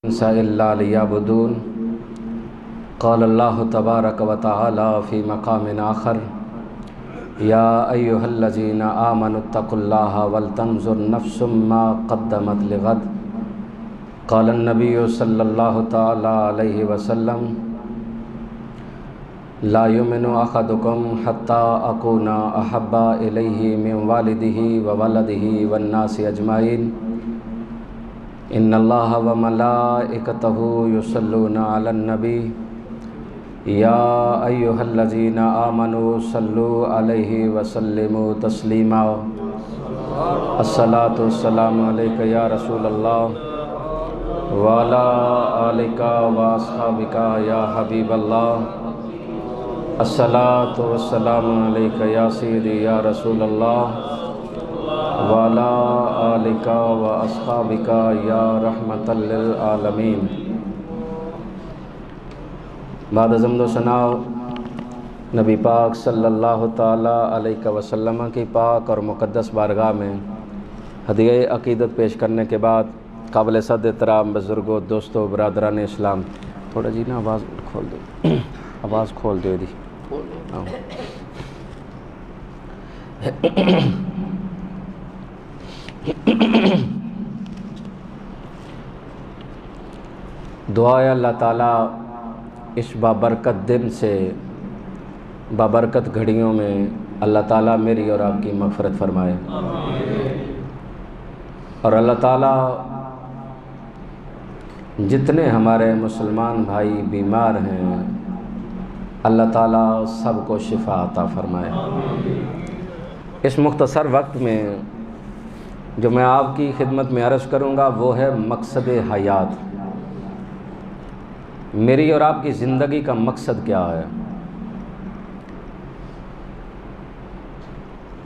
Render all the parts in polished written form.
إلا ليعبدون قال الله تبارك وتعالى في مقام آخر يا أيها الذين آمنوا اتقوا الله ولتنظر نفس ما قدمت لغد قال النبي صلى الله تعالى عليه وسلم لا يؤمن أحدكم حتى أكون أحب إليه من والده وولده والناس أجمعين إن الله وملائكته يصلون على النبي يا أيها الذين آمنوا صلوا عليه وسلموا تسليما الصلاة والسلام عليك يا رسول الله وعلى آلك وأصحابك يا حبيب الله الصلاة والسلام عليك يا سيدي يا رسول الله وعلى آلك وأصحابك يا رحمة للعالمين۔ بعد حمد و ثنا نبی پاک صلی اللہ تعالیٰ علیہ وسلم کی پاک اور مقدس بارگاہ میں ہدیہ عقیدت پیش کرنے کے بعد قابل صد احترام بزرگوں، دوستوں، برادران اسلام، تھوڑا جی نا آواز کھول دو، آواز کھول دو دی دعا ہے اللہ تعالیٰ اس بابرکت دن سے، بابرکت گھڑیوں میں اللہ تعالیٰ میری اور آپ کی مغفرت فرمائے، اور اللہ تعالیٰ جتنے ہمارے مسلمان بھائی بیمار ہیں اللہ تعالیٰ سب کو شفا عطا فرمائے۔ اس مختصر وقت میں جو میں آپ کی خدمت میں عرض کروں گا وہ ہے مقصد حیات، میری اور آپ کی زندگی کا مقصد کیا ہے؟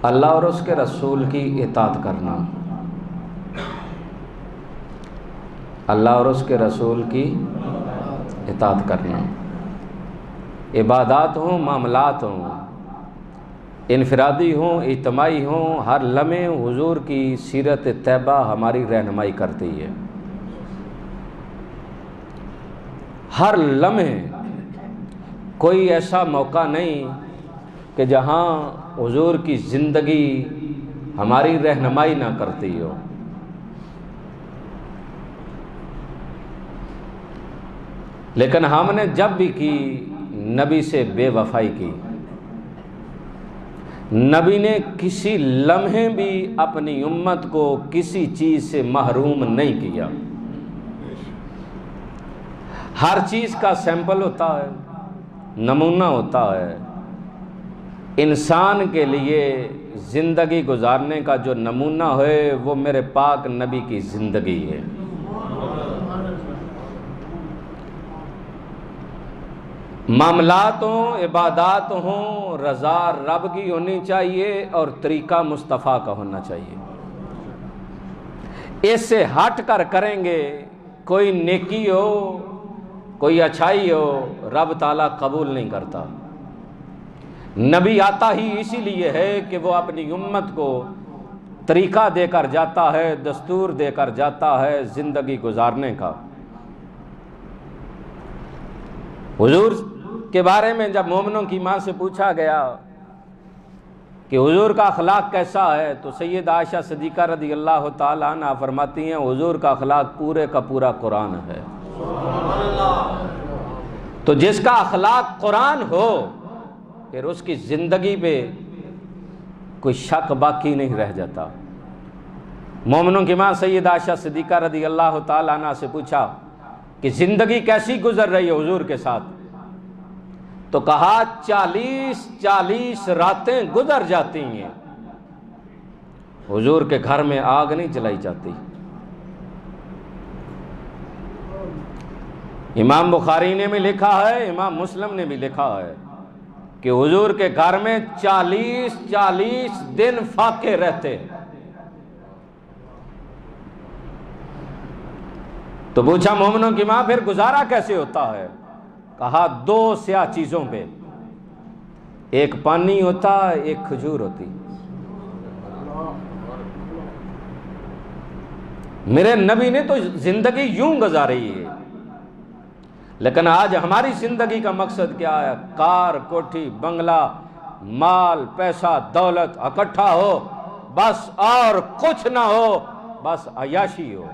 اللہ اور اس کے رسول کی اطاعت کرنا، اللہ اور اس کے رسول کی اطاعت کرنا، عبادات ہوں، معاملات ہوں، انفرادی ہوں، اجتماعی ہوں، ہر لمحے حضور کی سیرت طیبہ ہماری رہنمائی کرتی ہے۔ ہر لمحے کوئی ایسا موقع نہیں کہ جہاں حضور کی زندگی ہماری رہنمائی نہ کرتی ہو۔ لیکن ہم نے جب بھی کی نبی سے بے وفائی کی، نبی نے کسی لمحے بھی اپنی امت کو کسی چیز سے محروم نہیں کیا۔ ہر چیز کا سیمپل ہوتا ہے، نمونہ ہوتا ہے۔ انسان کے لیے زندگی گزارنے کا جو نمونہ ہے وہ میرے پاک نبی کی زندگی ہے۔ معاملات ہوں، عبادات ہوں، رضا رب کی ہونی چاہیے اور طریقہ مصطفیٰ کا ہونا چاہیے۔ اس سے ہٹ کر کریں گے، کوئی نیکی ہو، کوئی اچھائی ہو، رب تعالیٰ قبول نہیں کرتا۔ نبی آتا ہی اسی لیے ہے کہ وہ اپنی امت کو طریقہ دے کر جاتا ہے، دستور دے کر جاتا ہے زندگی گزارنے کا۔ حضور کے بارے میں جب مومنوں کی ماں سے پوچھا گیا کہ حضور کا اخلاق کیسا ہے تو سید عائشہ صدیقہ رضی اللہ تعالیٰ عنہ فرماتی ہیں حضور کا اخلاق پورے کا پورا قرآن ہے۔ تو جس کا اخلاق قرآن ہو پھر اس کی زندگی پہ کوئی شک باقی نہیں رہ جاتا۔ مومنوں کی ماں سید عائشہ صدیقہ رضی اللہ تعالیٰ عنہ سے پوچھا کہ زندگی کیسی گزر رہی ہے حضور کے ساتھ؟ تو کہا 40 راتیں گزر جاتی ہیں حضور کے گھر میں آگ نہیں جلائی جاتی۔ امام بخاری نے بھی لکھا ہے، امام مسلم نے بھی لکھا ہے کہ حضور کے گھر میں 40 دن فاقے رہتے۔ تو پوچھا مومنوں کی ماں پھر گزارا کیسے ہوتا ہے؟ کہا 2 سیاہ چیزوں پہ، ایک پانی ہوتا، ایک کھجور ہوتی۔ میرے نبی نے تو زندگی یوں گزاری ہے، لیکن آج ہماری زندگی کا مقصد کیا ہے؟ کار، کوٹھی، بنگلہ، مال، پیسہ، دولت اکٹھا ہو بس، اور کچھ نہ ہو، بس عیاشی ہو۔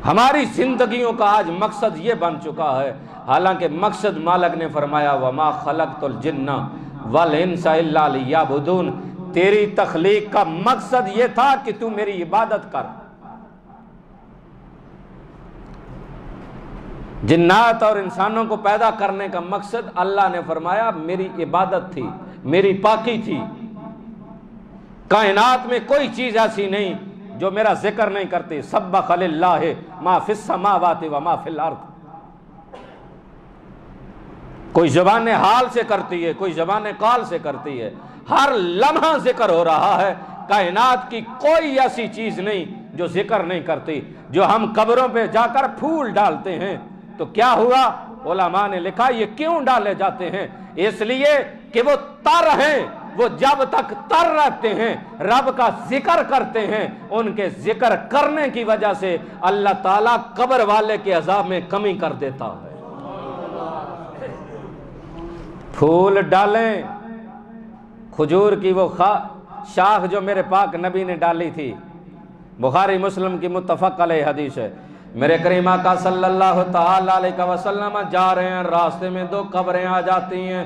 ہماری زندگیوں کا آج مقصد یہ بن چکا ہے، حالانکہ مقصد مالک نے فرمایا وَمَا خَلَقْتُ الْجِنَّ وَالْإِنسَ إِلَّا لِيَعْبُدُونِ، تیری تخلیق کا مقصد یہ تھا کہ تو میری عبادت کر۔ جنات اور انسانوں کو پیدا کرنے کا مقصد اللہ نے فرمایا میری عبادت تھی، میری پاکی تھی۔ کائنات میں کوئی چیز ایسی نہیں جو میرا ذکر نہیں کرتی۔ سبح للہ ما فی السماوات و ما فی الارض، کوئی زبان حال سے کرتی ہے، کوئی زبان قال سے کرتی ہے، ہر لمحہ ذکر ہو رہا ہے۔ کائنات کی کوئی ایسی چیز نہیں جو ذکر نہیں کرتی۔ جو ہم قبروں پہ جا کر پھول ڈالتے ہیں تو کیا ہوا؟ علماء نے لکھا یہ کیوں ڈالے جاتے ہیں؟ اس لیے کہ وہ تر ہیں، وہ جب تک تر رہتے ہیں رب کا ذکر کرتے ہیں، ان کے ذکر کرنے کی وجہ سے اللہ تعالیٰ قبر والے کے عذاب میں کمی کر دیتا ہے۔ پھول ڈالیں، کھجور کی وہ شاخ جو میرے پاک نبی نے ڈالی تھی، بخاری مسلم کی متفق علیہ حدیث ہے۔ میرے کریم آقا صلی اللہ تعالی علیہ وسلم جا رہے ہیں، راستے میں دو قبریں آ جاتی ہیں۔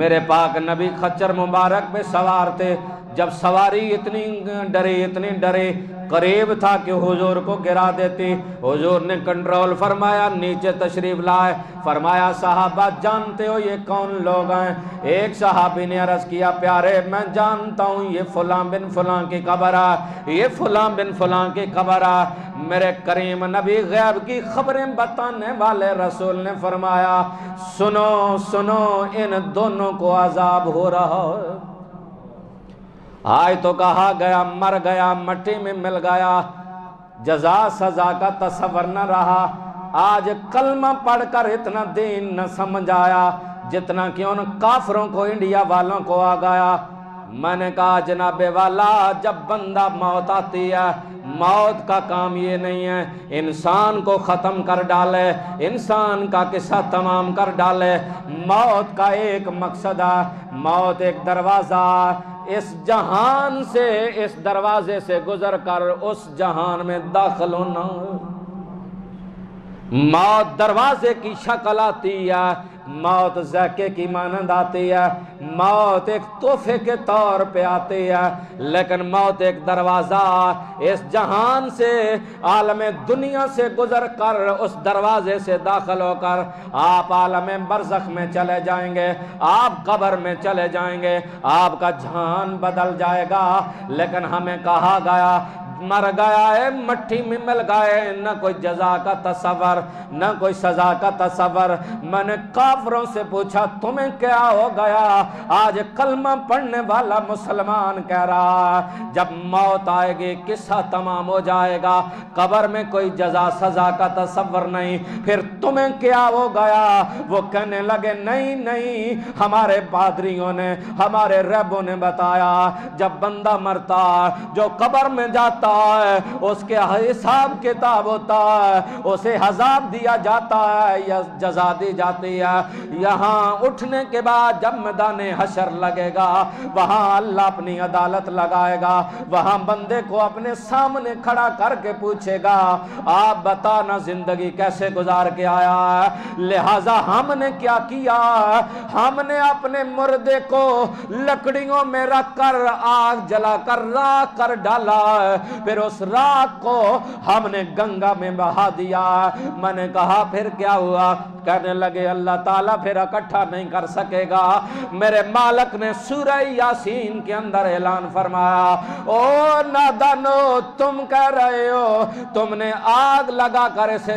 میرے پاک نبی خچر مبارک پہ سوار تھے، جب سواری اتنی ڈرے قریب تھا کہ حضور کو گرا دیتی، حضور نے کنٹرول فرمایا، نیچے تشریف لائے، فرمایا صحابہ جانتے ہو یہ کون لوگ ہیں؟ ایک صحابی نے عرض کیا پیارے میں جانتا ہوں یہ فلاں بن فلاں کی قبر ہے، یہ فلاں بن فلاں کی قبر ہے۔ میرے کریم نبی غیب کی خبریں بتانے والے رسول نے فرمایا سنو سنو ان دونوں کو عذاب ہو رہا ہے۔ آج تو کہا گیا مر گیا، مٹی میں مل گیا، جزا سزا کا تصور نہ رہا۔ آج کلمہ پڑھ کر اتنا دین نہ سمجھ آیا جتنا کہ ان کافروں کو انڈیا والوں کو آ گیا۔ میں نے کہا جناب والا جب بندہ موت آتی ہے، موت کا کام یہ نہیں ہے انسان کو ختم کر ڈالے، انسان کا قصہ تمام کر ڈالے۔ موت کا ایک مقصد ہے، موت ایک دروازہ، اس جہان سے اس دروازے سے گزر کر اس جہان میں داخل ہونا۔ موت دروازے کی شکل آتی ہے، موت ذائقے کی مانند آتی ہے، موت ایک تحفے کے طور پہ آتی ہے، لیکن موت ایک دروازہ، اس جہان سے عالم دنیا سے گزر کر اس دروازے سے داخل ہو کر آپ عالم برزخ میں چلے جائیں گے، آپ قبر میں چلے جائیں گے، آپ کا جہان بدل جائے گا۔ لیکن ہمیں کہا گیا مر گیا ہے، مٹی میں مل گئے، نہ کوئی جزا کا تصور نہ کوئی سزا کا تصور۔ میں نے کافروں سے پوچھا تمہیں کیا ہو گیا؟ آج کلمہ پڑھنے والا مسلمان کہہ رہا جب موت آئے گی قصہ تمام ہو جائے گا، قبر میں کوئی جزا سزا کا تصور نہیں، پھر تمہیں کیا ہو گیا؟ وہ کہنے لگے نہیں نہیں، ہمارے پادریوں نے ہمارے رہبوں نے بتایا جب بندہ مرتا جو قبر میں جاتا ہے اس کے حساب کتاب ہوتا ہے، اسے عذاب دیا جاتا ہے یا جزا دی جاتی ہے۔ یہاں اٹھنے کے بعد جب میدان حشر لگے گا وہاں اللہ اپنی عدالت لگائے گا، وہاں بندے کو اپنے سامنے کھڑا کر کے پوچھے گا آپ بتانا زندگی کیسے گزار کے آیا ہے؟ لہٰذا ہم نے کیا کیا؟ ہم نے اپنے مردے کو لکڑیوں میں رکھ کر آگ جلا کر راکھ کر ڈالا ہے، پھر اس راکھ کو ہم نے گنگا میں بہا دیا۔ میں نے کہا پھر کیا ہوا؟ کہنے لگے اللہ تعالیٰ پھر اکٹھا نہیں کر سکے گا۔ میرے مالک نے سورہ یاسین کے اندر اعلان فرمایا او نادانو تم کہہ رہے ہو تم نے آگ لگا کر اسے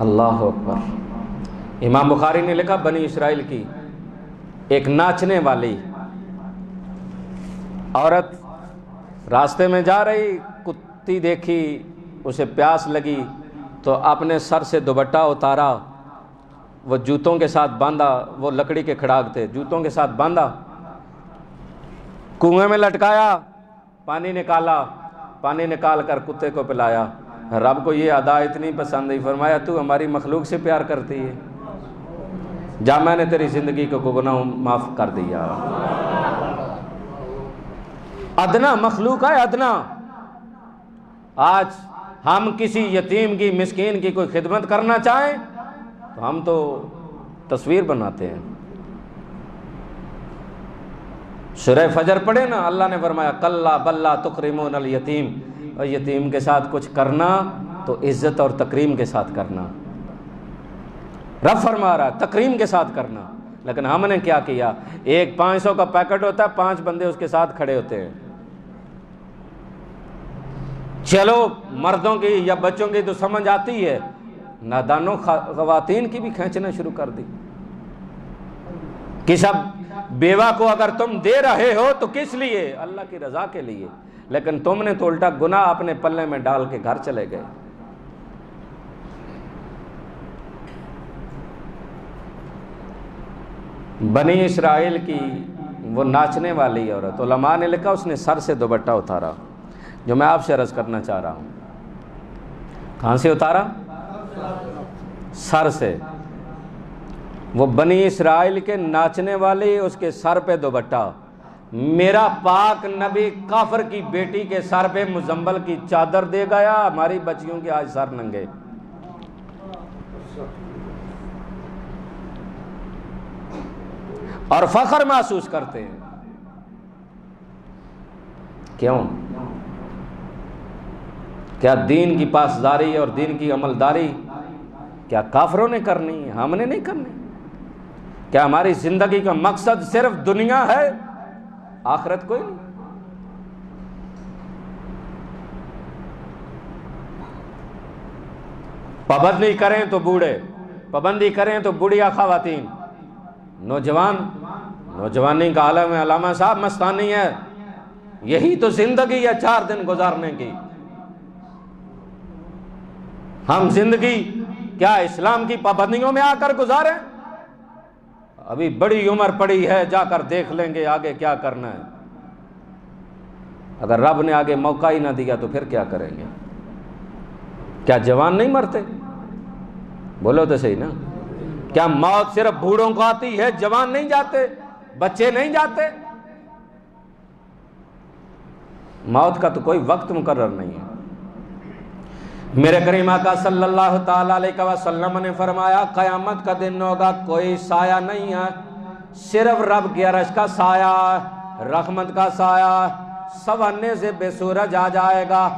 اللہ اکبر۔ امام بخاری نے لکھا بنی اسرائیل کی ایک ناچنے والی عورت راستے میں جا رہی، کتی دیکھی، اسے پیاس لگی تو اپنے سر سے دوپٹہ اتارا، وہ جوتوں کے ساتھ باندھا، وہ لکڑی کے کھڑاگ تھے، جوتوں کے ساتھ باندھا، کنویں میں لٹکایا، پانی نکالا، پانی نکال کر کتے کو پلایا۔ رب کو یہ ادا اتنی پسند آئی، فرمایا تو ہماری مخلوق سے پیار کرتی ہے، جا میں نے تیری زندگی کو گناہ معاف کر دیا۔ ادنا مخلوق ہے، ادنا۔ آج ہم کسی یتیم کی، مسکین کی کوئی خدمت کرنا چاہیں تو ہم تو تصویر بناتے ہیں۔ سورہ فجر پڑھے نا، اللہ نے فرمایا کلا بل لا تکرمون الیتیم، اور یتیم کے ساتھ کچھ کرنا تو عزت اور تکریم کے ساتھ کرنا۔ رب فرما رہا ہے تکریم کے ساتھ کرنا، لیکن ہم نے کیا کیا؟ ایک 500 کا پیکٹ ہوتا ہے، 5 بندے اس کے ساتھ کھڑے ہوتے ہیں۔ چلو مردوں کی یا بچوں کی تو سمجھ آتی ہے، نادانوں خواتین کی بھی کھینچنا شروع کر دی۔ کہ سب بیوہ کو اگر تم دے رہے ہو تو کس لیے؟ اللہ کی رضا کے لیے، لیکن تم نے تو الٹا گناہ اپنے پلے میں ڈال کے گھر چلے گئے۔ بنی اسرائیل کی وہ ناچنے والی عورت، علماء نے لکھا اس نے سر سے دوپٹہ اتارا، جو میں آپ سے عرض کرنا چاہ رہا ہوں۔ کہاں سے اتارا؟ سر سے۔ وہ بنی اسرائیل کے ناچنے والی، اس کے سر پہ دوپٹہ۔ میرا پاک نبی کافر کی بیٹی کے سر پہ مزمبل کی چادر دے گیا، ہماری بچیوں کے آج سر ننگے۔ اور فخر محسوس کرتے ہیں۔ کیوں؟ کیا دین کی پاسداری اور دین کی عملداری کیا کافروں نے کرنی ہے؟ ہم نے نہیں کرنی۔ کیا ہماری زندگی کا مقصد صرف دنیا ہے، آخرت کوئی نہیں؟ پابندی کریں تو بوڑھے، پابندی کریں تو بڑھیا خواتین، نوجوانی کا عالم ہے۔ علامہ صاحب مستانی ہے، یہی تو زندگی ہے 4 دن گزارنے کی۔ ہم زندگی کیا اسلام کی پابندیوں میں آ کر گزاریں؟ ابھی بڑی عمر پڑی ہے، جا کر دیکھ لیں گے آگے کیا کرنا ہے۔ اگر رب نے آگے موقع ہی نہ دیا تو پھر کیا کریں گے؟ کیا جوان نہیں مرتے؟ بولو تو صحیح نا۔ کیا موت صرف بوڑھوں کو آتی ہے، جوان نہیں جاتے، بچے نہیں جاتے؟ موت کا تو کوئی وقت مقرر نہیں ہے۔ میرے کریم آقا صلی اللہ تعالی علیہ وسلم نے فرمایا قیامت کا دن ہوگا، کوئی سایہ نہیں ہے، صرف رب کی عرش کا سایہ، رحمت کا سایہ۔ سونے سے بے سورج آ جائے گا،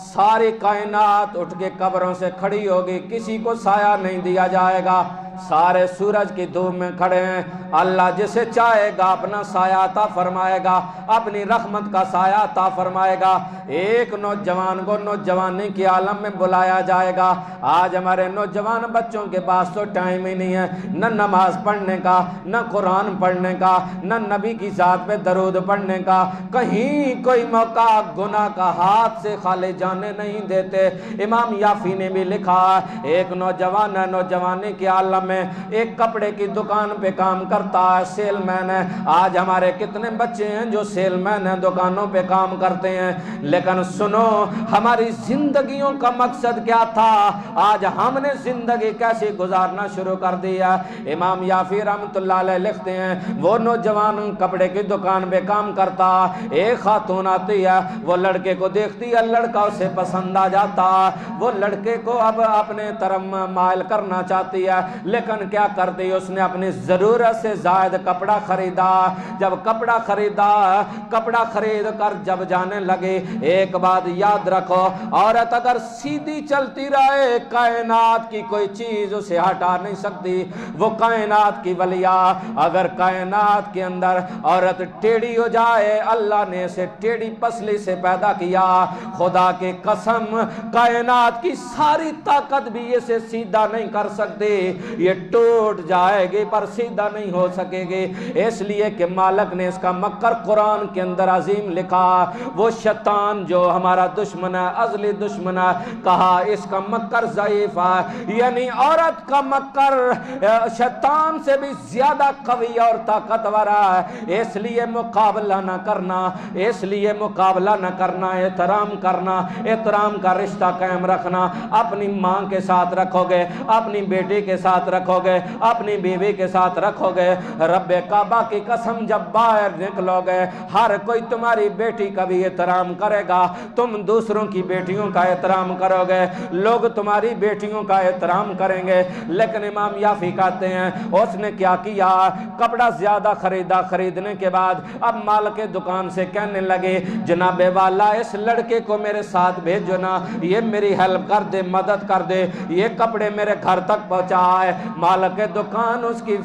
ساری کائنات اٹھ کے قبروں سے کھڑی ہوگی، کسی کو سایہ نہیں دیا جائے گا، سارے سورج کی دھوپ میں کھڑے ہیں۔ اللہ جسے چاہے گا اپنا سایہ عطا فرمائے گا، اپنی رحمت کا سایہ عطا فرمائے گا۔ ایک نوجوان کو نوجوانی کی عالم میں بلایا جائے گا۔ آج ہمارے نوجوان بچوں کے پاس تو ٹائم ہی نہیں ہے، نہ نماز پڑھنے کا، نہ قرآن پڑھنے کا، نہ نبی کی ذات پہ درود پڑھنے کا، کہیں کوئی موقع گناہ کا ہاتھ سے خالی جانے نہیں دیتے۔ امام یافی نے بھی لکھا ہے، ایک نوجوان ہے نوجوانی کی عالم میں، ایک کپڑے کی دکان پہ کام کرتا ہے، سیل مین ہے۔ آج ہمارے کتنے بچے ہیں جو سیل مین ہیں، دکانوں پہ کام کرتے ہیں، لیکن سنو ہماری زندگیوں کا مقصد کیا تھا؟ آج ہم نے زندگی کیسے گزارنا شروع کر دیا۔ امام یافی رحمۃ اللہ علیہ لکھتے ہیں، وہ نوجوان کپڑے کی دکان پہ کام کرتا، ایک خاتون آتی ہے، وہ لڑکے کو دیکھتی ہے، لڑکا اسے پسند آ جاتا، وہ لڑکے کو اب اپنے طرف مائل کرنا چاہتی ہے، لیکن کیا کرتی، اس نے اپنی ضرورت سے زائد کپڑا خریدا۔ جب کپڑا خرید کر جب جانے لگے، ایک بات یاد رکھو، عورت اگر سیدھی چلتی رہے کائنات کی کوئی چیز اسے ہٹا نہیں سکتی، وہ کائنات کی ولیہ۔ اگر کائنات کے اندر عورت ٹیڑھی ہو جائے، اللہ نے اسے ٹیڑھی پسلی سے پیدا کیا، خدا کی قسم کائنات کی ساری طاقت بھی اسے سیدھا نہیں کر سکتی، یہ ٹوٹ جائے گی پر سیدھا نہیں ہو سکے گی، اس لیے کہ مالک نے اس کا مکر قرآن کے اندر عظیم لکھا۔ وہ شیطان جو ہمارا دشمن ہے، ازلی دشمن ہے، کہا اس کا مکر ضعیف ہے، یعنی عورت کا مکر شیطان سے بھی زیادہ قوی اور طاقتور ہے، اس لیے مقابلہ نہ کرنا، احترام کا رشتہ قائم رکھنا، اپنی ماں کے ساتھ رکھو گے، اپنی بیٹی کے ساتھ رکھو گے، اپنی بیوی کے ساتھ رکھو گے، رب کعبہ کی قسم جب باہر نکلو گے ہر کوئی تمہاری بیٹی کا بھی احترام کرے گا، تم دوسروں کی بیٹیوں کا احترام کرو گے، لوگ تمہاری بیٹیوں کا احترام کریں گے۔ لیکن امام یافی کہتے ہیں اس نے کیا کیا، کپڑا زیادہ خریدنے کے بعد اب مالک دکان سے کہنے لگے جناب والا اس لڑکے کو میرے ساتھ بھیجو نا، یہ میری ہیلپ کر دے، مدد کر دے، یہ کپڑے میرے گھر تک پہنچائے۔ مالک دکان اس کی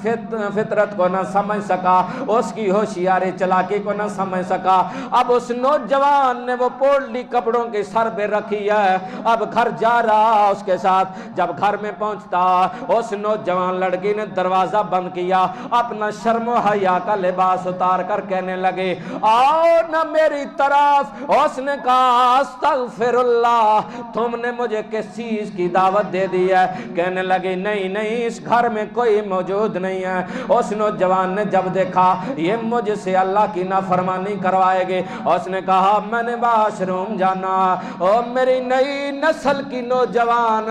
فطرت کو نہ سمجھ سکا، اس کی ہوشیاری چلاکی کو نہ سمجھ سکا، اب اس نوجوان نے وہ پوٹلی کپڑوں کی سر پہ رکھی ہے، اب گھر جا رہا اس کے ساتھ، جب گھر میں پہنچتا اس نوجوان لڑکی نے دروازہ بند کیا، اپنا شرم و حیا کا لباس اتار کر کہنے لگے آؤ نہ میری طرف۔ اس نے کہا استغفر اللہ، تم نے مجھے کس چیز کی دعوت دے دی ہے؟ کہنے لگے نہیں اس گھر میں کوئی موجود نہیں ہے۔ اس نوجوان نے جب دیکھا یہ مجھ سے اللہ کی نافرمانی کروائے گے، اس نے کہا میں نے واش روم جانا۔ اور میری نئی نسل کی نوجوان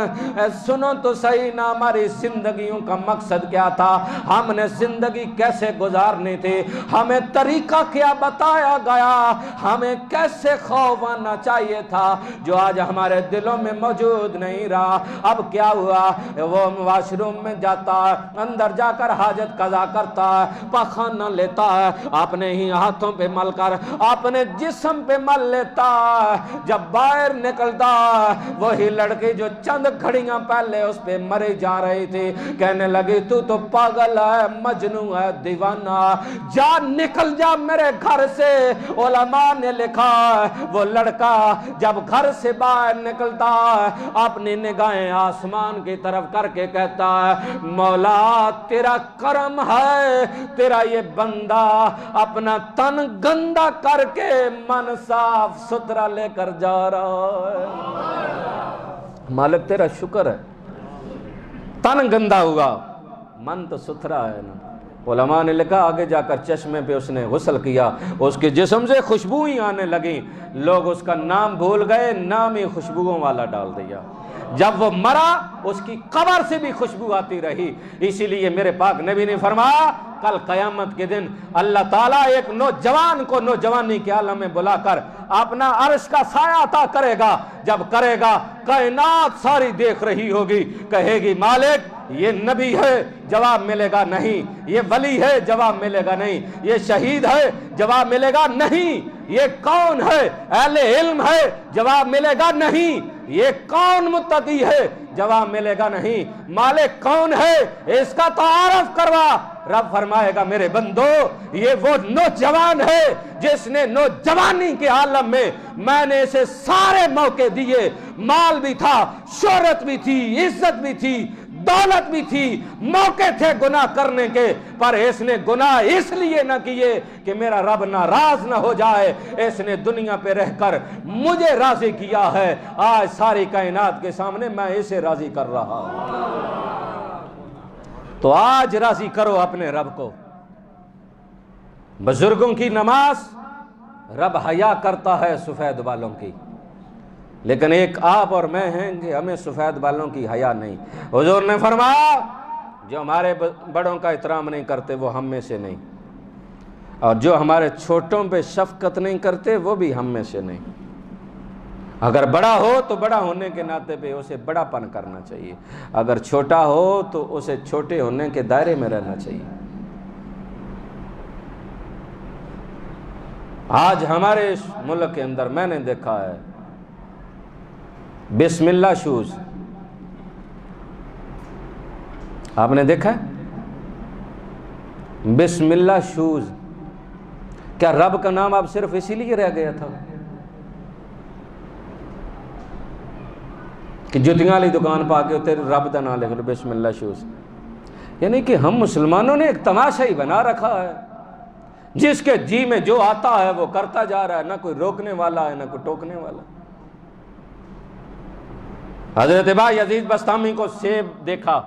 سنو تو صحیح نا، ہماری زندگیوں کا مقصد کیا تھا، ہم نے زندگی کیسے گزارنی تھی، ہمیں طریقہ کیا بتایا گیا، ہمیں کیسے خوف آنا چاہیے تھا، جو آج ہمارے دلوں میں موجود نہیں رہا۔ اب کیا ہوا، وہ واش روم میں جاتا ہے، اندر جا کر حاجت قضا کرتا ہے، پخانہ لیتا ہے، اپنے ہی ہاتھوں پہ مل کر اپنے جسم پہ مل لیتا ہے، جب باہر نکلتا ہے وہی لڑکی جو چند گھڑیاں پہلے اس پہ مری جا رہی تھی کہنے لگی تو پاگل ہے، مجنون ہے، دیوانہ، جا نکل جا میرے گھر سے۔ علماء نے لکھا ہے وہ لڑکا جب گھر سے باہر نکلتا ہے اپنی نگاہیں آسمان کی طرف کر کے کہتا ہے مولا تیرا کرم ہے، تیرا یہ بندہ اپنا تن گندا کر کے من صاف ستھرا لے کر جا رہا ہے۔ مالک تیرا شکر ہے، تن گندا ہوا، من تو ستھرا ہے نا۔ علماء نے لکھا آگے جا کر چشمے پہ اس نے غسل کیا، اس کے جسم سے خوشبوئیں آنے لگیں، لوگ اس کا نام بھول گئے، نام ہی خوشبوؤں والا ڈال دیا۔ جب وہ مرا اس کی قبر سے بھی خوشبو آتی رہی، اسی لیے میرے پاک نبی نے فرمایا کل قیامت کے دن اللہ تعالیٰ ایک نوجوان کو نوجوانی کے عالم میں بلا کر اپنا عرش کا سایہ عطا کرے گا، جب کرے گا کائنات ساری دیکھ رہی ہوگی، کہے گی مالک یہ نبی ہے، جواب ملے گا نہیں، یہ ولی ہے، جواب ملے گا نہیں، یہ شہید ہے، جواب ملے گا نہیں، یہ کون ہے، اہل علم ہے، جواب ملے گا نہیں، یہ کون متقی ہے، جواب ملے گا نہیں، مالک کون ہے اس کا تعارف کروا۔ رب فرمائے گا میرے بندو یہ وہ نوجوان ہے جس نے نوجوانی کے عالم میں نے اسے سارے موقع دیے، مال بھی تھا، شہرت بھی تھی، عزت بھی تھی، دولت بھی تھی، موقع تھے گناہ کرنے کے، پر اس نے گناہ اس لیے نہ کیے کہ میرا رب ناراض نہ ہو جائے، اس نے دنیا پہ رہ کر مجھے راضی کیا ہے، آج ساری کائنات کے سامنے میں اسے راضی کر رہا ہوں۔ تو آج راضی کرو اپنے رب کو۔ بزرگوں کی نماز رب حیا کرتا ہے سفید بالوں کی، لیکن ایک آپ اور میں ہیں کہ ہمیں سفید بالوں کی حیا نہیں۔ حضور نے فرمایا جو ہمارے بڑوں کا احترام نہیں کرتے وہ ہم میں سے نہیں، اور جو ہمارے چھوٹوں پہ شفقت نہیں کرتے وہ بھی ہم میں سے نہیں۔ اگر بڑا ہو تو بڑا ہونے کے ناطے پہ اسے بڑا پن کرنا چاہیے، اگر چھوٹا ہو تو اسے چھوٹے ہونے کے دائرے میں رہنا چاہیے۔ آج ہمارے اس ملک کے اندر میں نے دیکھا ہے بسم اللہ شوز، آپ نے دیکھا ہے بسم اللہ شوز؟ کیا رب کا نام اب صرف اسی لیے رہ گیا تھا کہ جتیاں والی دکان پا کے تیرے رب کا نام لکھ لو بسم اللہ شوز؟ یعنی کہ ہم مسلمانوں نے ایک تماشا ہی بنا رکھا ہے، جس کے جی میں جو آتا ہے وہ کرتا جا رہا ہے، نہ کوئی روکنے والا ہے نہ کوئی ٹوکنے والا۔ حضرت بھائی یزید بستامی کو سیب دیکھا،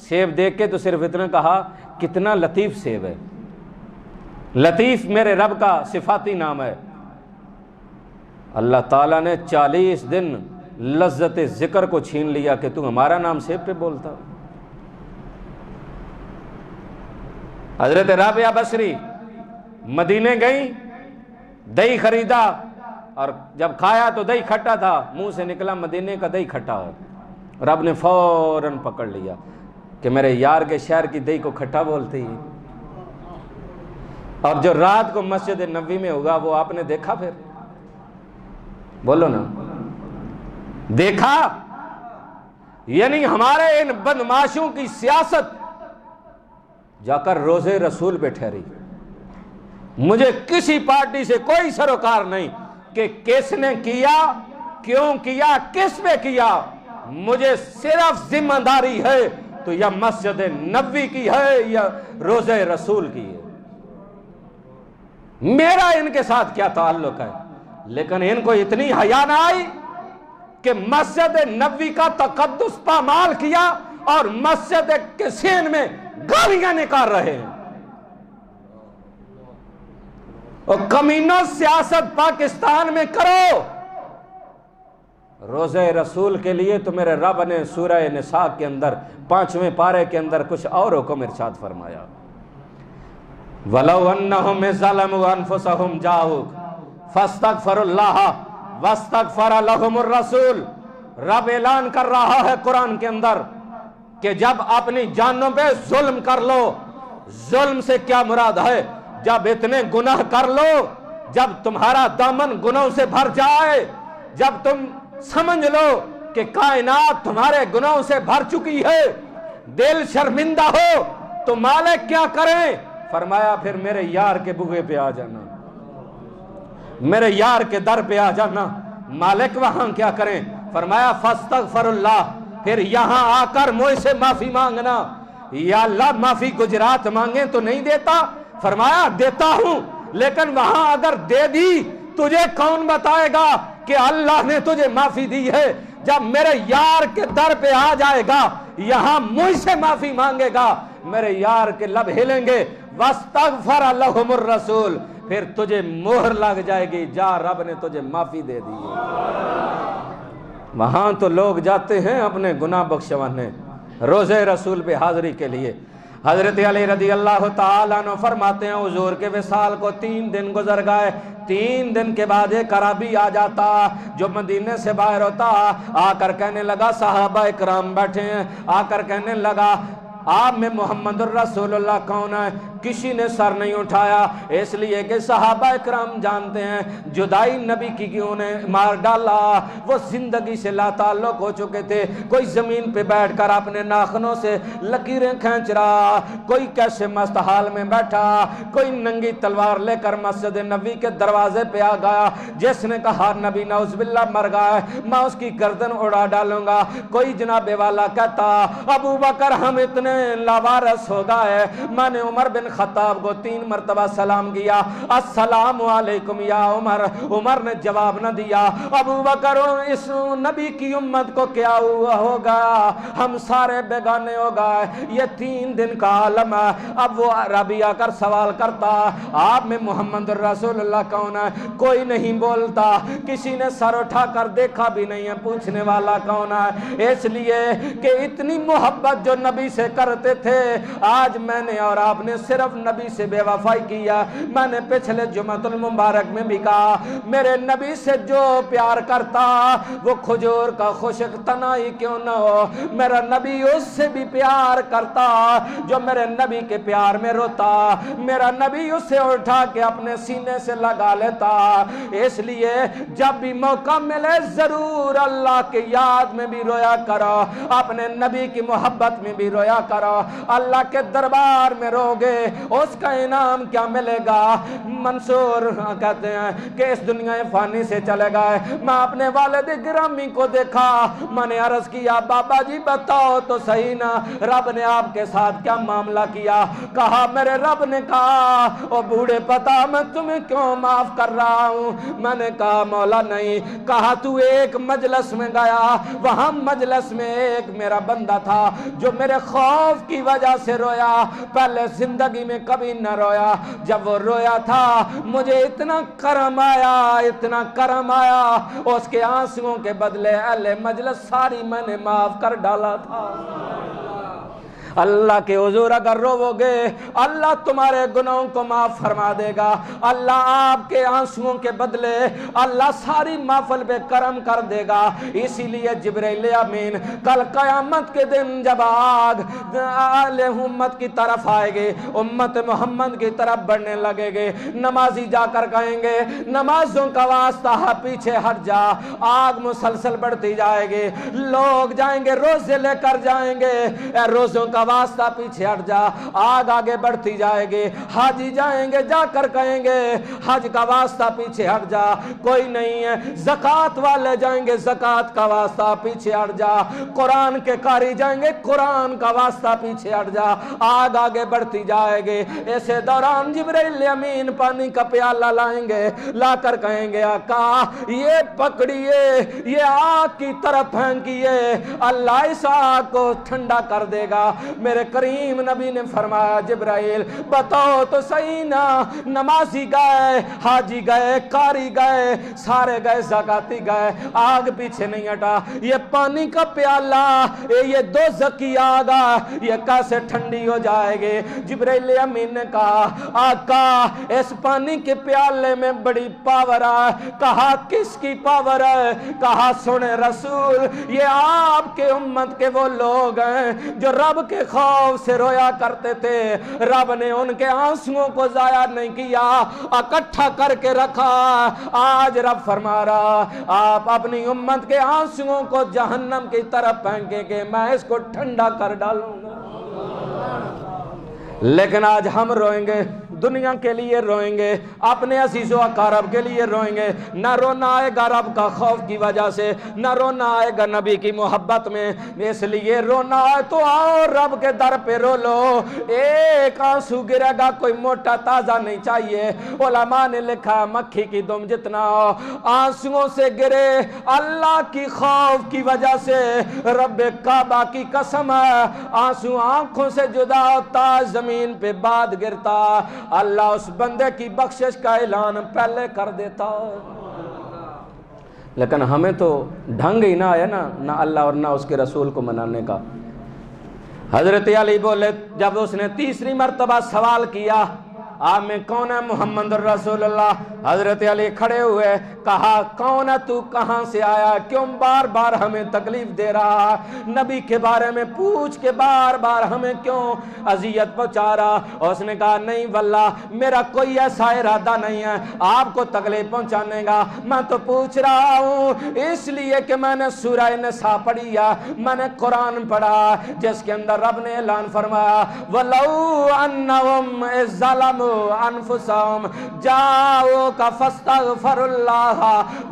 سیب دیکھ کے تو صرف اتنا کہا کتنا لطیف سیب ہے۔ لطیف میرے رب کا صفاتی نام ہے۔ اللہ تعالیٰ نے 40 دن لذت ذکر کو چھین لیا کہ تو ہمارا نام سیب پہ بولتا۔ حضرت رابعہ بصری مدینے گئیں، دہی خریدا اور جب کھایا تو دہی کھٹا تھا، منہ سے نکلا مدینے کا دہی کھٹا ہے۔ رب نے فوراً پکڑ لیا کہ میرے یار کے شہر کی دہی کو کھٹا بولتے ہی۔ اور جو رات کو مسجد نبوی میں ہوگا وہ آپ نے دیکھا، پھر بولو نا دیکھا؟ یعنی ہمارے ان بدماشوں کی سیاست جا کر روزے رسول پہ ٹھہری۔ مجھے کسی پارٹی سے کوئی سروکار نہیں کہ کس نے کیا، کیوں کیا، کس پہ کیا، مجھے صرف ذمہ داری ہے تو یا مسجد نبوی کی ہے یا روزے رسول کی ہے۔ میرا ان کے ساتھ کیا تعلق ہے؟ لیکن ان کو اتنی حیا نہ آئی کہ مسجد نبوی کا تقدس پامال کیا اور مسجد کے سین میں گالیاں نکال رہے ہیں۔ اور کمینوں سیاست پاکستان میں کرو۔ روزے رسول کے لیے تو میرے رب نے سورہ نساء کے اندر 5ویں پارے کے اندر کچھ اور حکم ارشاد فرمایا، وَلَوْ أَنَّهُمْ ظَلَمُوا أَنفُسَهُمْ جَاءُوكَ فَاسْتَغْفَرُوا اللَّهَ وَاسْتَغْفَرَ لَهُمُ الرَّسُولُ۔ رب اعلان کر رہا ہے قرآن کے اندر کہ جب اپنی جانوں پہ ظلم کر لو، ظلم سے کیا مراد ہے؟ جب اتنے گناہ کر لو، جب تمہارا دامن گناہوں سے بھر جائے، جب تم سمجھ لو کہ کائنات تمہارے گناہوں سے بھر چکی ہے، دل شرمندہ ہو، تو مالک کیا کریں؟ فرمایا پھر میرے یار کے بوئے پہ آ جانا، میرے یار کے در پہ آ جانا۔ مالک وہاں کیا کریں؟ فرمایا فاستغفر اللہ، پھر یہاں آ کر مجھ سے معافی مانگنا۔ یا اللہ معافی گجرات مانگیں تو نہیں دیتا؟ فرمایا دیتا ہوں، لیکن وہاں اگر دے دی تجھے کون بتائے گا کہ اللہ نے تجھے معافی دی ہے؟ جب میرے یار کے در پہ آ جائے گا، یہاں مجھ سے معافی مانگے گا، میرے یار کے لب ہلیں گے، وَاسْتَغْفَرَ لَهُمُ الرَّسُولُ، پھر تجھے مہر لگ جائے گی، جا رب نے تجھے معافی دے دی ہے۔ وہاں تو لوگ جاتے ہیں اپنے گناہ بخشوانے، روزے رسول پہ حاضری کے لیے۔ حضرت علی رضی اللہ تعالیٰ عنہ فرماتے ہیں حضور کے وصال کو 3 دن گزر گئے، 3 دن کے بعد ایک عربی آ جاتا جو مدینے سے باہر ہوتا، آ کر کہنے لگا صحابہ اکرام بیٹھے ہیں، آ کر کہنے لگا آپ میں محمد الرسول اللہ کون ہے؟ کسی نے سر نہیں اٹھایا، اس لیے کہ صحابہ اکرام جانتے ہیں جدائی نبی کی کیوں نے مار ڈالا، وہ زندگی سے لا تعلق ہو چکے تھے۔ کوئی زمین پہ بیٹھ کر اپنے ناخنوں سے لکیریں کھینچ رہا، کوئی کیسے مست حال میں بیٹھا، کوئی ننگی تلوار لے کر مسجد نبی کے دروازے پہ آ گیا، جس نے کہا نبی نعوذ باللہ مر گیا ہے میں اس کی گردن اڑا ڈالوں گا۔ کوئی جناب والا کہتا ابو بکر ہم اتنے لاوارث ہو گئے، میں نے عمر بن خطاب کو 3 مرتبہ سلام کیا، السلام علیکم یا عمر، عمر نے جواب نہ دیا۔ ابو بکر اس نبی کی امت کو کیا ہوا ہوگا، ہم سارے بیگانے ہو گئے، یہ 3 دن کا عالم ہے۔ اب وہ عربی آ کر سوال کرتا آپ میں محمد الرسول اللہ کون ہے؟ کوئی نہیں بولتا، کسی نے سر اٹھا کر دیکھا بھی نہیں ہے، پوچھنے والا کون ہے؟ اس لیے کہ اتنی محبت جو نبی سے کرتے تھے، آج میں نے اور آپ نے صرف نبی سے بے وفائی کیا۔ میں نے پچھلے جمعۃ المبارک میں بھی کہا، میرے نبی سے جو پیار کرتا وہ کھجور کا خشک تنا ہی کیوں نہ ہو، میرا نبی اس سے بھی پیار کرتا جو میرے نبی کے پیار میں روتا، میرا نبی اسے اٹھا کے اپنے سینے سے لگا لیتا۔ اس لیے جب بھی موقع ملے ضرور اللہ کے یاد میں بھی رویا کرو، اپنے نبی کی محبت میں بھی رویا کرو۔ اللہ کے دربار میں رو گے اس کا انعام کیا ملے گا؟ منصور کہتے ہیں کہ اس دنیا فانی سے چلے گئے، میں اپنے والد گرامی کو دیکھا، میں نے عرض کیا بابا جی بتاؤ تو صحیح نا رب نے آپ کے ساتھ کیا معاملہ کیا؟ کہا میرے رب نے کہا او بوڑھے پتا میں تمہیں کیوں معاف کر رہا ہوں؟ میں نے کہا مولا نہیں۔ کہا تو ایک مجلس میں گیا، وہاں مجلس میں ایک میرا بندہ تھا جو میرے خوف کی وجہ سے رویا، پہلے زندگی میں کبھی نہ رویا، جب وہ رویا تھا مجھے اتنا کرم آیا، اتنا کرم آیا، اس کے آنسوؤں کے بدلے اہل مجلس ساری میں نے معاف کر ڈالا تھا۔ اللہ کے حضور اگر رو گے اللہ تمہارے گناہوں کو معاف فرما دے گا، اللہ آپ کے آنسوؤں کے بدلے اللہ ساری محفل پہ کرم کر دے گا۔ اسی لیے جبرائیل امین کل قیامت کے دن جب آگ اہل امت کی طرف آئے گے، امت محمد کی طرف بڑھنے لگے گے، نمازی جا کر کہیں گے نمازوں کا واسطہ پیچھے ہٹ جا، آگ مسلسل بڑھتی جائے گی، لوگ جائیں گے روزے لے کر جائیں گے، اے روزوں کا واسطہ پیچھے ہٹ جا، آگ آگے بڑھتی جائے گی، حاجی جائیں گے جا کر کہیں گے حج کا واسطہ پیچھے ہٹ جا، کوئی نہیں ہے، زکوٰۃ والے جائیں گے زکوٰۃ کا واسطہ پیچھے ہٹ جا، قرآن کے قاری جائیں گے قرآن کا واسطہ پیچھے ہٹ جا، آگ آگے بڑھتی جائے گی۔ ایسے دوران جبرائیل امین پانی کا پیالہ لائیں گے، لا کر کہیں گے آقا یہ پکڑیے، یہ آگ کی طرف پھینکیے، اللہ اس آگ کو ٹھنڈا کر دے گا۔ میرے کریم نبی نے فرمایا جبرائیل بتاؤ تو صحیح نا، نمازی گئے، حاجی گئے، قاری گئے، سارے گئے، زکاتی گئے، آگ پیچھے نہیں ہٹا، یہ پانی کا پیالہ یہ دوزخ کی آگ یہ کیسے ٹھنڈی ہو جائے گی؟ جبرائیل امین نے کہا آقا اس پانی کے پیالے میں بڑی پاور ہے۔ کہا کس کی پاور ہے؟ کہا سنے رسول یہ آپ کے امت کے وہ لوگ ہیں جو رب کے خوف سے رویا کرتے تھے، رب نے ان کے آنسوؤں کو ضائع نہیں کیا، اکٹھا کر کے رکھا۔ آج رب فرما رہا آپ اپنی امت کے آنسوؤں کو جہنم کی طرف پھینکیں گے، میں اس کو ٹھنڈا کر ڈالوں گا۔ لیکن آج ہم روئیں گے، دنیا کے لیے روئیں گے، اپنے عزیز و اقارب کے لیے روئیں گے، نہ رونا آئے گا رب کا خوف کی وجہ سے، نہ رونا آئے گا نبی کی محبت میں، اس لیے رونا آئے تو آؤ رب کے در پہ رو لو، ایک آنسو گرے گا کوئی موٹا تازہ نہیں چاہیے، علماء نے لکھا مکھی کی دم جتنا ہو آنسوؤں سے گرے اللہ کی خوف کی وجہ سے، رب کعبہ کی قسم ہے آنسو آنکھوں سے جدا ہوتا زمین پہ بعد گرتا، اللہ اس بندے کی بخشش کا اعلان پہلے کر دیتا۔ لیکن ہمیں تو ڈھنگ ہی نہ آیا نا، نہ اللہ اور نہ اس کے رسول کو منانے کا۔ حضرت علی بولے جب اس نے تیسری مرتبہ سوال کیا آپ میں کون ہے؟ محمد الرسول اللہ۔ حضرت علی کھڑے ہوئے کہا کون ہے تو، کہاں سے آیا، کیوں بار بار ہمیں تکلیف دے رہا، نبی کے بارے میں پوچھ کے بار بار ہمیں کیوں اذیت پہنچا رہا؟ اس نے کہا نہیں واللہ میرا کوئی ایسا ارادہ نہیں ہے آپ کو تکلیف پہنچانے کا، میں تو پوچھ رہا ہوں اس لیے کہ میں نے سورہ نساء پڑھی ہے، میں نے قرآن پڑھا جس کے اندر رب نے اعلان فرمایا وَلَوْ أَنَّهُمْ إِذْ ظَلَمُوا أَنفُسَهُمْ جَاءُوكَ فَاسْتَغْفَرُوا اللَّهَ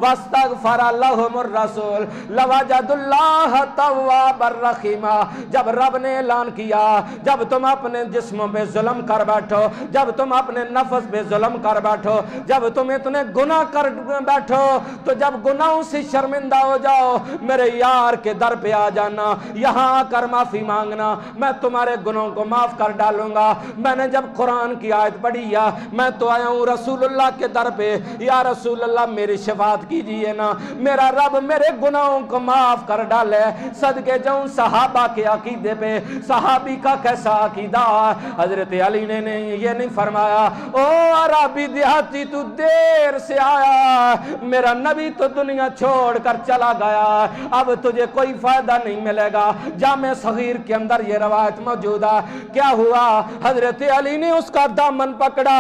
وَاسْتَغْفَرَ لَهُمُ الرَّسُولُ لَوَجَدُوا اللَّهَ تَوَّابًا رَحِيمًا۔ جب رب نے اعلان کیا جب تم اپنے جسموں پہ ظلم کر بیٹھو، جب تم اپنے نفس پہ ظلم کر بیٹھو، جب تم اتنے گناہ کر بیٹھو، تو جب گناہوں سے شرمندہ ہو جاؤ میرے یار کے در پہ آ جانا، یہاں آ کر معافی مانگنا، میں تمہارے گناہوں کو معاف کر ڈالوں گا۔ میں نے جب قرآن کی آیت پڑی یا میں تو آیا ہوں رسول اللہ کے در پہ، یا رسول اللہ میری شفاعت کیجئے نا، میرا رب میرے گناہوں کو معاف کر ڈالے۔ صدقے جاؤں صحابہ کے عقیدے پہ، صحابی کا کیسا عقیدہ۔ حضرت علی نے یہ نہیں فرمایا او عربی دیہاتی تو دیر سے آیا، میرا نبی تو دنیا چھوڑ کر چلا گیا، اب تجھے کوئی فائدہ نہیں ملے گا۔ جامع صغیر کے اندر یہ روایت موجود ہے۔ کیا ہوا؟ حضرت علی نے اس کا دامن پکڑا،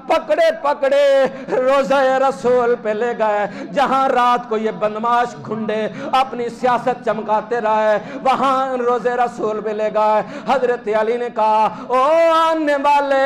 پکڑے پکڑے روزہ رسول پہ لے گئے، جہاں رات کو یہ بدماش گھنڈے اپنی سیاست چمکاتے رہے، وہاں روزہ رسول پہ لے گئے۔ حضرت علی نے کہا او آنے والے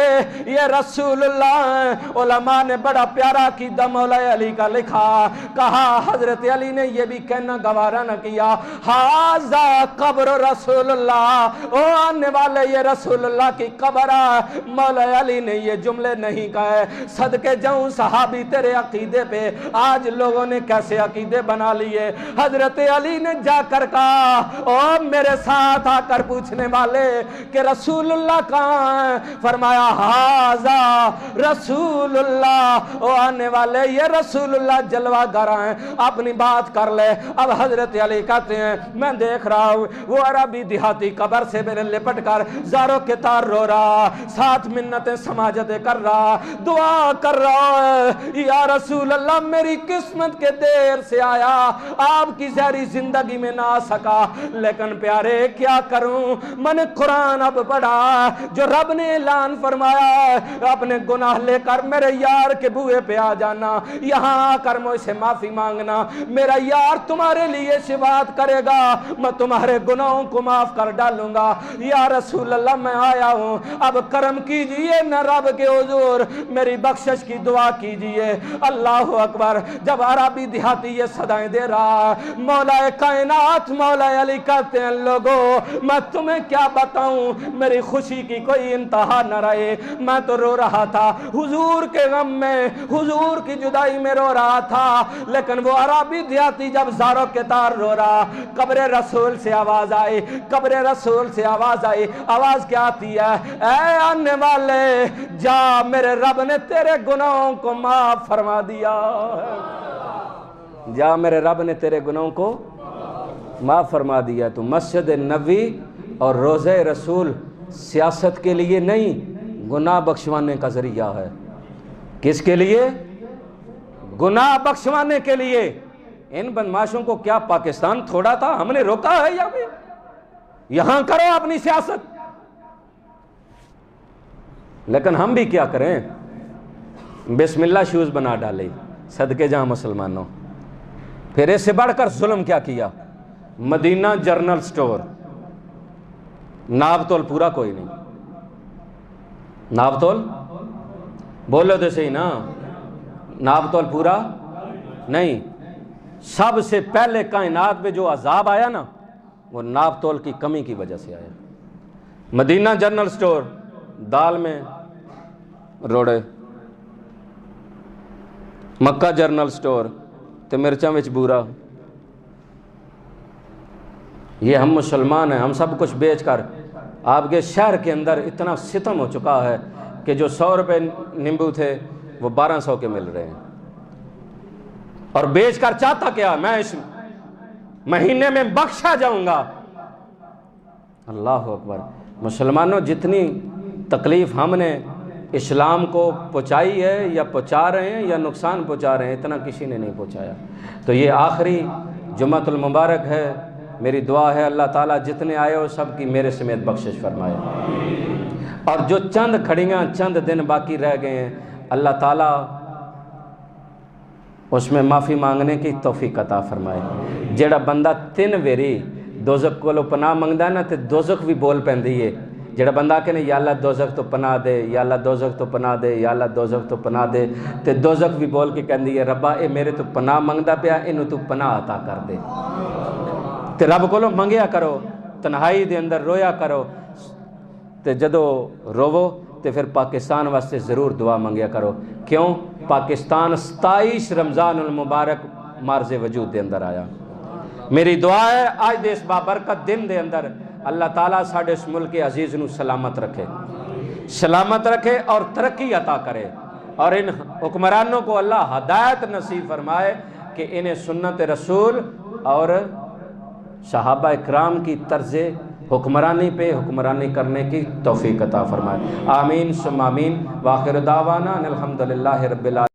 یہ رسول اللہ۔ علماء نے بڑا پیارا عقیدہ مولا علی کا لکھا، کہا حضرت علی نے یہ بھی کہنا گوارا نہ کیا ھذا قبر رسول اللہ، او آنے والے یہ رسول اللہ کی قبر ہے۔ مولا علی نے یہ جملے نہیں کہے۔ صدقے جاؤں صحابی تیرے عقیدے پہ، آج لوگوں نے کیسے عقیدے بنا لیے۔ حضرت علی نے جا کر کہا او میرے ساتھ آ کر پوچھنے والے کہ رسول اللہ کہاں ہیں؟ فرمایا ھذا رسول اللہ، او آنے والے یہ رسول اللہ جلوہ گر ہیں، اپنی بات کر لے۔ اب حضرت علی کہتے ہیں میں دیکھ رہا ہوں وہ عربی دیہاتی قبر سے میرے لپٹ کر زاروں کے تار رو رہا، ساتھ منتیں سماجتیں کر رہا، دعا کر رہا ہے یا رسول اللہ میری قسمت کے دیر سے آیا، آپ کی زہری زندگی میں نہ آ سکا، لیکن پیارے کیا کروں، میں نے قرآن اب پڑھا جو رب نے اعلان فرمایا اپنے گناہ لے کر میرے یار کے بوئے پہ آ جانا، یہاں آ کر مجھ سے معافی مانگنا، میرا یار تمہارے لیے شفاعت کرے گا، میں تمہارے گناہوں کو معاف کر ڈالوں گا۔ یا رسول اللہ میں آیا ہوں، اب کرم کیجئے نہ رب کے حضور، میری بخشش کی دعا کیجئے۔ اللہ اکبر۔ جب عربی دیہاتی یہ صدائیں دے رہا، مولا کائنات مولا علی کہتے ہیں لوگوں میں تمہیں کیا بتاؤں، میری خوشی کی کوئی انتہا نہ رہے، میں تو رو رہا تھا حضور کے غم میں، حضور کی جدائی میں رو رہا تھا، لیکن وہ عربی دیہاتی جب زاروں کے تار رو رہا، قبر رسول سے آواز آئی، قبر رسول سے آواز آئی، آواز کیا آتی ہے؟ اے آنے والے جا میرے رب نے تیرے گناہوں کو معاف فرما دیا، جا میرے رب نے تیرے گناہوں کو معاف فرما دیا۔ تو مسجد نبوی اور روضہ رسول سیاست کے لیے نہیں، گناہ بخشوانے کا ذریعہ ہے۔ کس کے لیے؟ گناہ بخشوانے کے لیے۔ ان بدماشوں کو کیا پاکستان تھوڑا تھا؟ ہم نے روکا ہے یہاں کرو اپنی سیاست، لیکن ہم بھی کیا کریں، بسم اللہ شوز بنا ڈالے۔ صدقے جہاں مسلمانوں، پھر اس سے بڑھ کر ظلم کیا کیا؟ مدینہ جرنل سٹور، ناب تول پورا کوئی نہیں، ناب تول بولو تو صحیح نا، ناب تول پورا نہیں۔ سب سے پہلے کائنات میں جو عذاب آیا نا وہ ناب تول کی کمی کی وجہ سے آیا۔ مدینہ جرنل سٹور، دال میں روڑے، مکہ جرنل سٹور تے مرچاں وچ بورا۔ یہ ہم مسلمان ہیں، ہم سب کچھ بیچ کر، آپ کے شہر کے اندر اتنا ستم ہو چکا ہے کہ جو 100 روپے نیمبو تھے وہ 1200 کے مل رہے ہیں، اور بیچ کر چاہتا کیا میں اس مہینے میں بخشا جاؤں گا۔ اللہ اکبر۔ مسلمانوں جتنی تکلیف ہم نے اسلام کو پہنچائی ہے یا پہنچا رہے ہیں یا نقصان پہنچا رہے ہیں، اتنا کسی نے نہیں پہنچایا۔ تو یہ آخری جمعۃ المبارک ہے، میری دعا ہے اللہ تعالیٰ جتنے آئے ہو سب کی میرے سمیت بخشش فرمائے، اور جو چند کھڑیاں چند دن باقی رہ گئے ہیں اللہ تعالیٰ اس میں معافی مانگنے کی توفیق عطا فرمائے۔ جیڑا بندہ 3 ویری دوزخ کو پناہ منگدا ہے نا تے دوزخ بھی بول پیندی ہے۔ جیڑا بندہ کہنے یا اللہ دوزخ تو پناہ دے، یا اللہ دوزخ تو پناہ دے، یا اللہ دوزخ تو پناہ دے، تے دوزخ بھی بول کے کہندی ہے ربا اے میرے تو پناہ منگدا پیا، اینو تو پناہ عطا کر دے۔ تے رب کو منگیا کرو، تنہائی دے اندر رویا کرو، تے جدو روو تے پھر پاکستان واسطے ضرور دعا منگیا کرو۔ کیوں؟ پاکستان 27 رمضان المبارک مارز وجود دے اندر آیا۔ میری دعا ہے آج دے اس بابرکت دن دے اندر اللہ تعالیٰ ساڑھے اس ملک عزیز نو سلامت رکھے، سلامت رکھے اور ترقی عطا کرے، اور ان حکمرانوں کو اللہ ہدایت نصیب فرمائے کہ انہیں سنت رسول اور صحابہ اکرام کی طرز حکمرانی پہ حکمرانی کرنے کی توفیق عطا فرمائے۔ آمین ثم آمین۔ وآخر دعوانا ان الحمدللہ رب العالمین۔